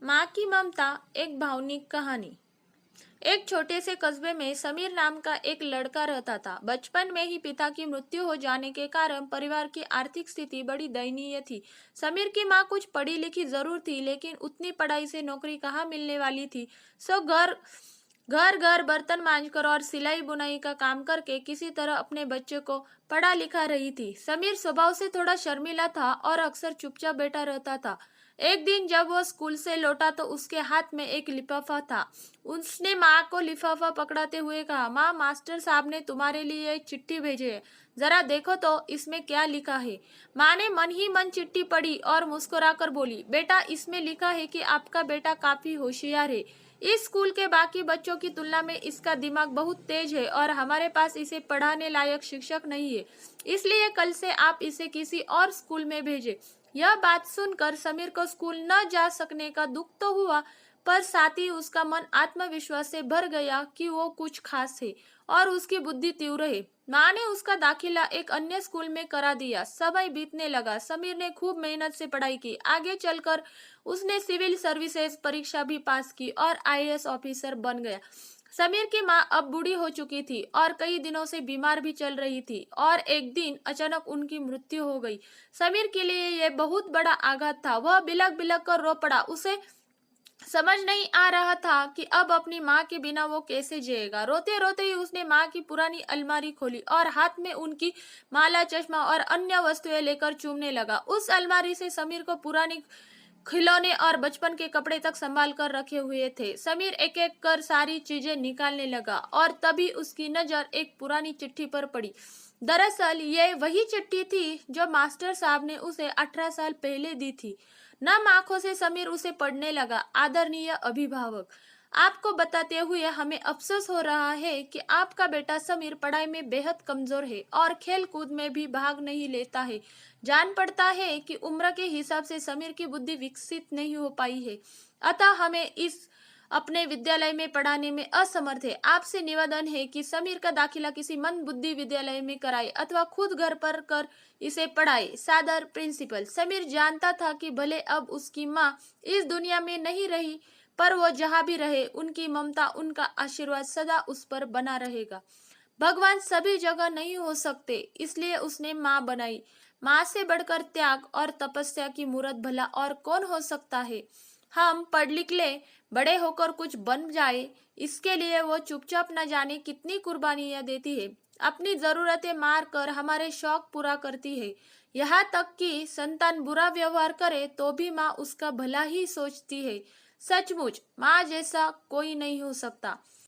माँ की ममता, एक भावनिक कहानी। एक छोटे से कस्बे में समीर नाम का एक लड़का रहता था। बचपन में ही पिता की मृत्यु हो जाने के कारण परिवार की आर्थिक स्थिति बड़ी दयनीय थी। समीर की माँ कुछ पढ़ी लिखी जरूर थी, लेकिन उतनी पढ़ाई से नौकरी कहाँ मिलने वाली थी। सो घर घर घर बर्तन मांजकर और सिलाई बुनाई का काम करके किसी तरह अपने बच्चे को पढ़ा लिखा रही थी। समीर स्वभाव से थोड़ा शर्मीला था और अक्सर चुपचाप बैठा रहता था। एक दिन जब वो स्कूल से लौटा तो उसके हाथ में एक लिफाफा था। उसने माँ को लिफाफा पकड़ाते हुए कहा, माँ, मास्टर साहब ने तुम्हारे लिए एक चिट्ठी भेजी है, जरा देखो तो इसमें क्या लिखा है। माँ ने मन ही मन चिट्ठी पढ़ी और मुस्कुराकर बोली, बेटा, इसमें लिखा है कि आपका बेटा काफी होशियार है। इस स्कूल के बाकी बच्चों की तुलना में इसका दिमाग बहुत तेज है और हमारे पास इसे पढ़ाने लायक शिक्षक नहीं है, इसलिए कल से आप इसे किसी और स्कूल में भेजें। यह बात सुनकर समीर को स्कूल न जा सकने का दुख तो हुआ, पर साथ ही उसका मन आत्मविश्वास से भर गया कि वो कुछ खास है और उसकी बुद्धि तीव्र है। माँ ने उसका दाखिला एक अन्य स्कूल में करा दिया। समय बीतने लगा। समीर ने खूब मेहनत से पढ़ाई की। आगे चलकर उसने सिविल सर्विसेज परीक्षा भी पास की और आईएएस ऑफिसर बन गया। समीर की माँ अब बूढ़ी हो चुकी थी और कई दिनों से बीमार भी चल रही थी और एक दिन अचानक उनकी मृत्यु हो गई। समीर के लिए यह बहुत बड़ा आघात था। वह बिलख बिलख कर रो पड़ा। उसे समझ नहीं आ रहा था कि अब अपनी माँ के बिना वो कैसे जिएगा। रोते रोते ही उसने माँ की पुरानी अलमारी खोली और हाथ में उनकी माला, चश्मा और अन्य वस्तुएं लेकर चूमने लगा। उस अलमारी से समीर को पुरानी खिलौने और बचपन के कपड़े तक संभाल कर रखे हुए थे। समीर एक एक कर सारी चीजें निकालने लगा और तभी उसकी नजर एक पुरानी चिट्ठी पर पड़ी। दरअसल ये वही चिट्ठी थी जो मास्टर साहब ने उसे 18 साल पहले दी थी। नम आंखों से समीर उसे पढ़ने लगा। आदरणीय अभिभावक, आपको बताते हुए हमें अफसोस हो रहा है कि आपका बेटा समीर पढ़ाई में बेहद कमजोर है और खेल कूद में भी भाग नहीं लेता है। जान पड़ता है कि उम्र के हिसाब से समीर की बुद्धि विकसित नहीं हो पाई है, अतः हमें इस अपने विद्यालय में पढ़ाने में असमर्थ है। आपसे निवेदन है कि समीर का दाखिला किसी मंद बुद्धि विद्यालय में कराए अथवा खुद घर पर कर इसे पढ़ाए। सादर, प्रिंसिपल। समीर जानता था कि भले अब उसकी माँ इस दुनिया में नहीं रही, पर वो जहाँ भी रहे उनकी ममता, उनका आशीर्वाद सदा उस पर बना रहेगा। भगवान सभी जगह नहीं हो सकते, इसलिए उसने माँ बनाई। माँ से बढ़कर त्याग और तपस्या की मूरत भला और कौन हो सकता है। हम पढ़ लिख ले, बड़े होकर कुछ बन जाए, इसके लिए वो चुपचाप न जाने कितनी कुर्बानियां देती है। अपनी जरूरतें मार कर हमारे शौक पूरा करती है। यहाँ तक कि संतान बुरा व्यवहार करे तो भी माँ उसका भला ही सोचती है। सचमुच माँ जैसा कोई नहीं हो सकता।